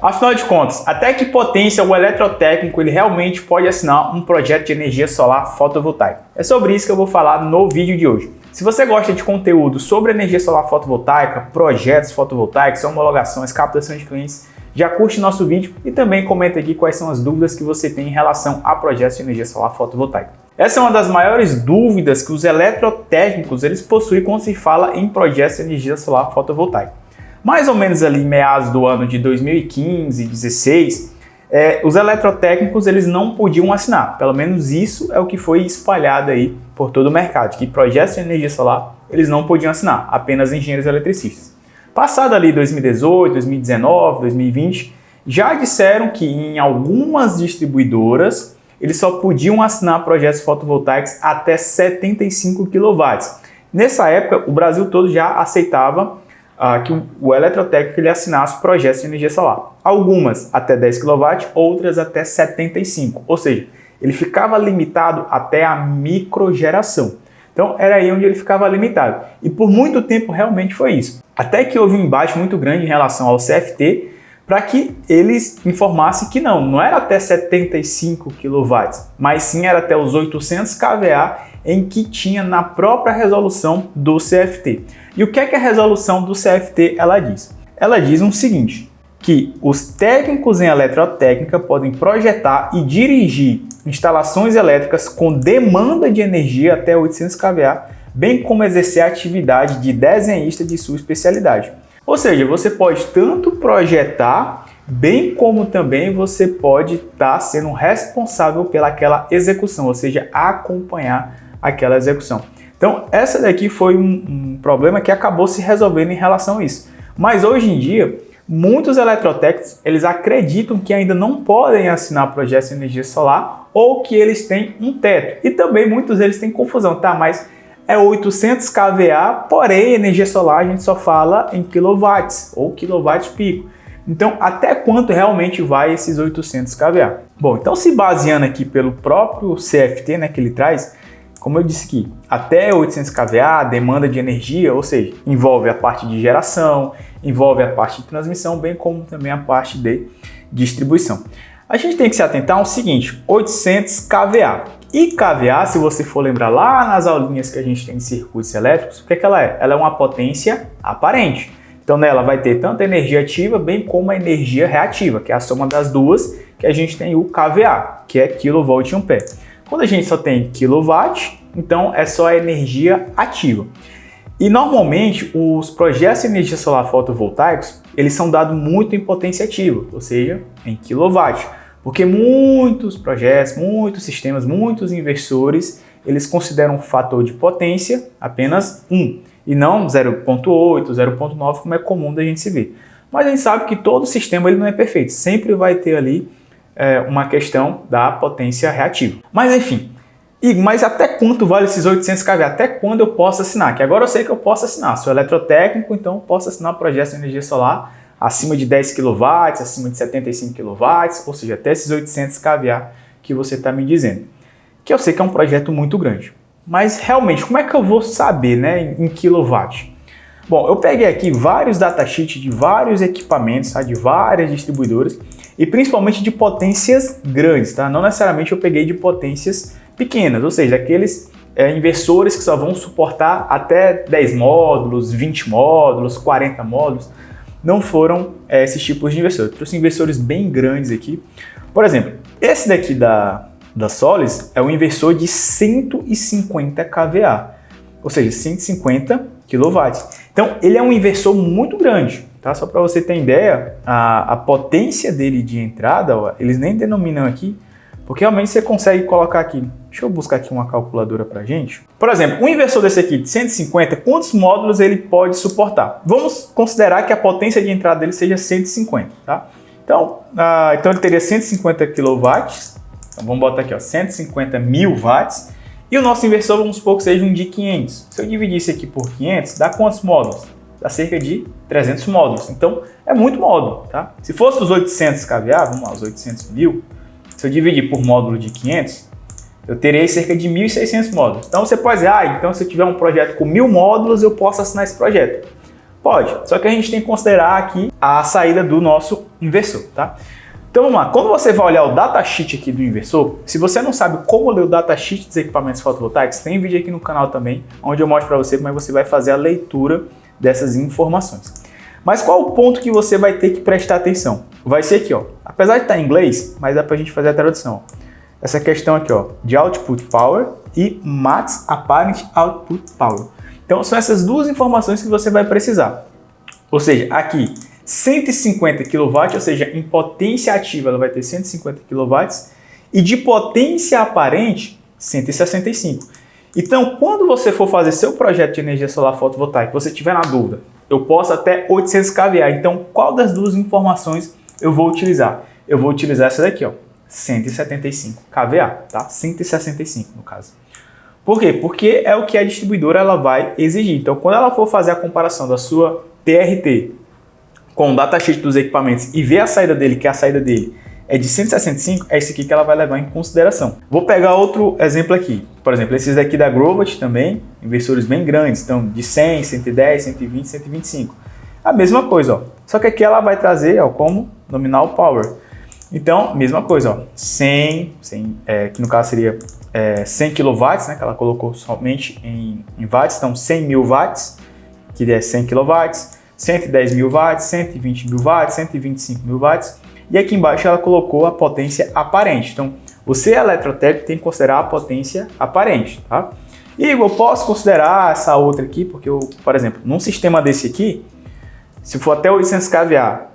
Afinal de contas, até que potência o eletrotécnico ele realmente pode assinar um projeto de energia solar fotovoltaica? É sobre isso que eu vou falar no vídeo de hoje. Se você gosta de conteúdo sobre energia solar fotovoltaica, projetos fotovoltaicos, homologações, captação de clientes, já curte nosso vídeo e também comenta aqui quais são as dúvidas que você tem em relação a projetos de energia solar fotovoltaica. Essa é uma das maiores dúvidas que os eletrotécnicos eles possuem quando se fala em projetos de energia solar fotovoltaica. Mais ou menos ali meados do ano de 2015 e 2016, os eletrotécnicos eles não podiam assinar. Pelo menos isso é o que foi espalhado aí por todo o mercado, que projetos de energia solar eles não podiam assinar, apenas engenheiros eletricistas. Passado ali 2018, 2019, 2020, já disseram que em algumas distribuidoras eles só podiam assinar projetos fotovoltaicos até 75 kW. Nessa época, o Brasil todo já aceitava que o eletrotécnico ele assinasse projetos de energia solar. Algumas até 10 kW, outras até 75, ou seja, ele ficava limitado até a microgeração. Então era aí onde ele ficava limitado. E por muito tempo realmente foi isso. Até que houve um embate muito grande em relação ao CFT para que eles informassem que não era até 75 kW, mas sim era até os 800 kVA em que tinha na própria resolução do CFT. E o que é que a resolução do CFT ela diz? Ela diz o seguinte, que os técnicos em eletrotécnica podem projetar e dirigir instalações elétricas com demanda de energia até 800 kVA, bem como exercer a atividade de desenhista de sua especialidade. Ou seja, você pode tanto projetar, bem como também você pode estar sendo responsável pelaquela execução, ou seja, acompanhar aquela execução. Então, essa daqui foi um problema que acabou se resolvendo em relação a isso. Mas hoje em dia, muitos eletrotécnicos, eles acreditam que ainda não podem assinar projetos de energia solar ou que eles têm um teto. E também muitos deles têm confusão, tá? Mas é 800 kVA, porém energia solar a gente só fala em quilowatts ou quilowatts pico. Então, até quanto realmente vai esses 800 kVA? Bom, então se baseando aqui pelo próprio CFT, né, que ele traz, como eu disse aqui, até 800 kVA, demanda de energia, ou seja, envolve a parte de geração, envolve a parte de transmissão, bem como também a parte de distribuição. A gente tem que se atentar ao seguinte, 800 kVA. E kVA, se você for lembrar lá nas aulinhas que a gente tem de circuitos elétricos, o que é que ela é? Ela é uma potência aparente. Então nela vai ter tanto a energia ativa, bem como a energia reativa, que é a soma das duas, que a gente tem o kVA, que é kV em pé. Quando a gente só tem kilowatt, então é só a energia ativa. E normalmente os projetos de energia solar fotovoltaicos, eles são dados muito em potência ativa, ou seja, em kilowatt. Porque muitos projetos, muitos sistemas, muitos inversores, eles consideram o fator de potência apenas 1 e não 0.8, 0.9 como é comum da gente se ver. Mas a gente sabe que todo sistema ele não é perfeito, sempre vai ter ali uma questão da potência reativa. Mas enfim, mas até quanto vale esses 800 kVA? Até quando eu posso assinar? Que agora eu sei que eu posso assinar, sou eletrotécnico, então eu posso assinar projetos de energia solar acima de 10 kW, acima de 75 kW, ou seja, até esses 800 kVA que você está me dizendo. Que eu sei que é um projeto muito grande. Mas realmente, como é que eu vou saber, né, em quilowatt? Bom, eu peguei aqui vários datasheets de vários equipamentos, tá, de várias distribuidoras e principalmente de potências grandes, tá? Não necessariamente eu peguei de potências pequenas, ou seja, aqueles inversores que só vão suportar até 10 módulos, 20 módulos, 40 módulos. Não foram esses tipos de inversores. Eu trouxe inversores bem grandes aqui. Por exemplo, esse daqui da Solis é um inversor de 150 kVA, ou seja, 150 kW. Então, ele é um inversor muito grande, tá? Só para você ter ideia, a potência dele de entrada, ó, eles nem denominam aqui, porque realmente você consegue colocar aqui. Deixa eu buscar aqui uma calculadora para gente. Por exemplo, um inversor desse aqui de 150, quantos módulos ele pode suportar? Vamos considerar que a potência de entrada dele seja 150, tá? Então ele teria 150 kW. Então vamos botar aqui, ó, 150 mil watts. E o nosso inversor, vamos supor que seja um de 500. Se eu dividir isso aqui por 500, dá quantos módulos? Dá cerca de 300 módulos. Então é muito módulo, tá? Se fosse os 800 kVA, vamos lá, os 800 mil. Se eu dividir por módulo de 500, eu terei cerca de 1.600 módulos. Então você pode dizer, então se eu tiver um projeto com 1.000 módulos, eu posso assinar esse projeto. Pode, só que a gente tem que considerar aqui a saída do nosso inversor, tá? Então vamos lá, quando você vai olhar o datasheet aqui do inversor, se você não sabe como ler o datasheet dos equipamentos fotovoltaicos, tem vídeo aqui no canal também, onde eu mostro para você como é que você vai fazer a leitura dessas informações. Mas qual o ponto que você vai ter que prestar atenção? Vai ser aqui, ó. Apesar de estar em inglês, mas dá pra gente fazer a tradução. Essa questão aqui, ó, de output power e max apparent output power. Então são essas duas informações que você vai precisar. Ou seja, aqui 150 kW, ou seja, em potência ativa ela vai ter 150 kW e de potência aparente 165. Então, quando você for fazer seu projeto de energia solar fotovoltaica, você tiver na dúvida, eu posso até 800 kVA. Então, qual das duas informações eu vou utilizar? Eu vou utilizar essa daqui, ó, 175 kVA, tá? 165 no caso. Por quê? Porque é o que a distribuidora ela vai exigir. Então, quando ela for fazer a comparação da sua TRT com o datasheet dos equipamentos e ver a saída dele, que a saída dele é de 165, é esse aqui que ela vai levar em consideração. Vou pegar outro exemplo aqui. Por exemplo, esses daqui da Grovat também, inversores bem grandes, então de 100, 110, 120, 125. A mesma coisa, ó. Só que aqui ela vai trazer, ó, como nominal power. Então, mesma coisa, ó, 100 que no caso seria 100 kW, né, que ela colocou somente em watts, então 100 mil watts, que é 100 kW, 110 mil watts, 120 mil watts, 125 mil watts, e aqui embaixo ela colocou a potência aparente. Então, você eletrotécnico tem que considerar a potência aparente, tá? E eu posso considerar essa outra aqui, porque, por exemplo, num sistema desse aqui, se for até 800 kVA,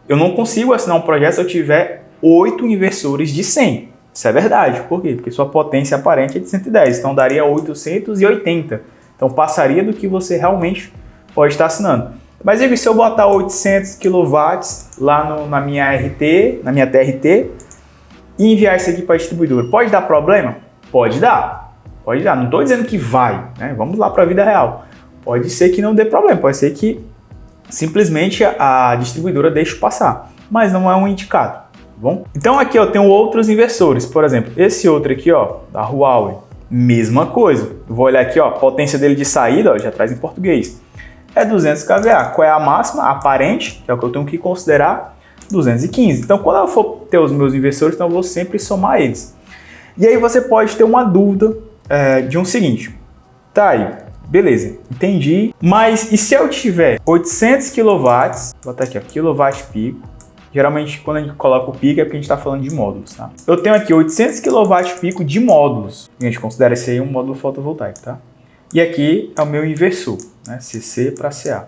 eu não consigo assinar um projeto se eu tiver 8 inversores de 100. Isso é verdade. Por quê? Porque sua potência aparente é de 110, então daria 880. Então passaria do que você realmente pode estar assinando. Mas e se eu botar 800 kW lá na minha TRT e enviar isso aqui para a distribuidora, pode dar problema? Pode dar. Pode dar. Não estou dizendo que vai, né? Vamos lá para a vida real. Pode ser que não dê problema, pode ser que simplesmente a distribuidora deixe passar, mas não é um indicado, tá bom? Então aqui eu tenho outros inversores, por exemplo, esse outro aqui, ó, da Huawei, mesma coisa. Eu vou olhar aqui, ó, a potência dele de saída, ó, já traz em português, é 200 kVA. Qual é a máxima? Aparente, que é o que eu tenho que considerar, 215. Então quando eu for ter os meus inversores, então eu vou sempre somar eles. E aí você pode ter uma dúvida de um seguinte, tá aí, beleza, entendi, mas e se eu tiver 800 kW, vou botar aqui, ó, quilowatt pico, geralmente quando a gente coloca o pico é porque a gente está falando de módulos, tá? Eu tenho aqui 800 kW pico de módulos, a gente considera esse aí um módulo fotovoltaico, tá? E aqui é o meu inversor, né, CC para CA.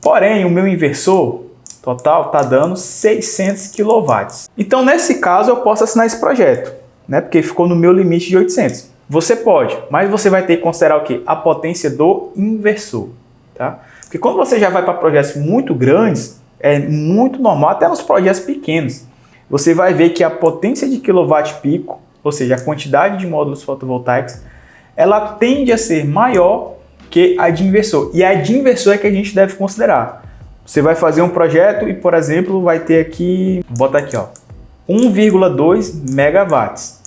Porém, o meu inversor total está dando 600 kW. Então, nesse caso, eu posso assinar esse projeto, né, porque ficou no meu limite de 800. Você pode, mas você vai ter que considerar o quê? A potência do inversor, tá? Porque quando você já vai para projetos muito grandes, é muito normal, até nos projetos pequenos, você vai ver que a potência de quilowatt pico, ou seja, a quantidade de módulos fotovoltaicos, ela tende a ser maior que a de inversor. E a de inversor é que a gente deve considerar. Você vai fazer um projeto e, por exemplo, vai ter aqui, vou botar aqui, ó, 1,2 megawatts.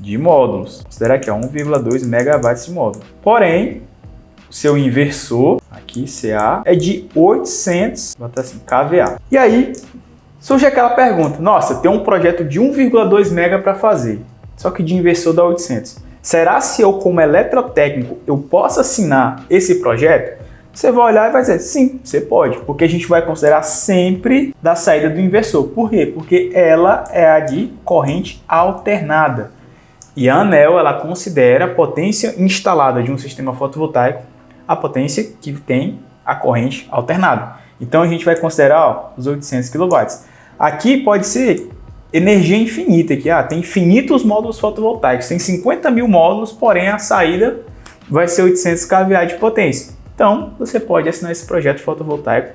De módulos. Considera aqui, 1,2 megawatts de módulo. Porém, o seu inversor, aqui CA, é de 800, vou botar assim, kVA. E aí, surge aquela pergunta, nossa, tem um projeto de 1,2 mega para fazer, só que de inversor dá 800. Será se eu, como eletrotécnico, eu posso assinar esse projeto? Você vai olhar e vai dizer, sim, você pode, porque a gente vai considerar sempre da saída do inversor. Por quê? Porque ela é a de corrente alternada. E a ANEEL, ela considera a potência instalada de um sistema fotovoltaico a potência que tem a corrente alternada. Então a gente vai considerar, ó, os 800 kW. Aqui pode ser energia infinita, aqui, tem infinitos módulos fotovoltaicos, tem 50 mil módulos, porém a saída vai ser 800 kVA de potência. Então você pode assinar esse projeto fotovoltaico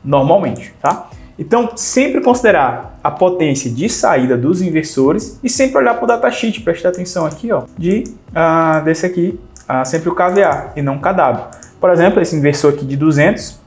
normalmente, tá? Então, sempre considerar a potência de saída dos inversores e sempre olhar para o datasheet, prestar atenção aqui, ó, desse aqui, sempre o kVA e não o kW. Por exemplo, esse inversor aqui de 200,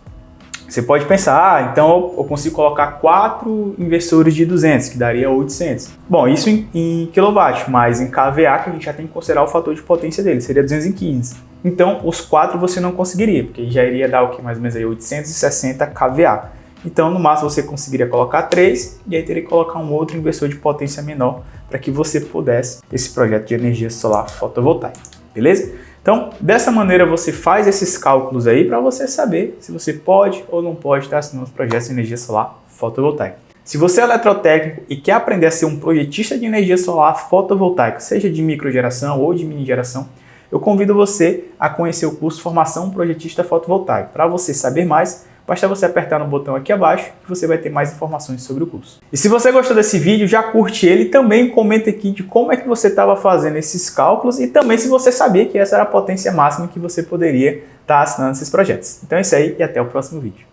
você pode pensar, então eu consigo colocar 4 inversores de 200, que daria 800. Bom, isso em quilowatt, mas em kVA, que a gente já tem que considerar o fator de potência dele, seria 215. Então, os 4 você não conseguiria, porque já iria dar o que? Mais ou menos aí 860 kVA. Então, no máximo, você conseguiria colocar 3 e aí teria que colocar um outro inversor de potência menor para que você pudesse ter esse projeto de energia solar fotovoltaica, beleza? Então, dessa maneira, você faz esses cálculos aí para você saber se você pode ou não pode estar assinando os projetos de energia solar fotovoltaica. Se você é eletrotécnico e quer aprender a ser um projetista de energia solar fotovoltaica, seja de microgeração ou de mini geração, eu convido você a conhecer o curso Formação Projetista Fotovoltaico. Para você saber mais, basta você apertar no botão aqui abaixo que você vai ter mais informações sobre o curso. E se você gostou desse vídeo, já curte ele e também comenta aqui de como é que você estava fazendo esses cálculos e também se você sabia que essa era a potência máxima que você poderia estar assinando esses projetos. Então é isso aí e até o próximo vídeo.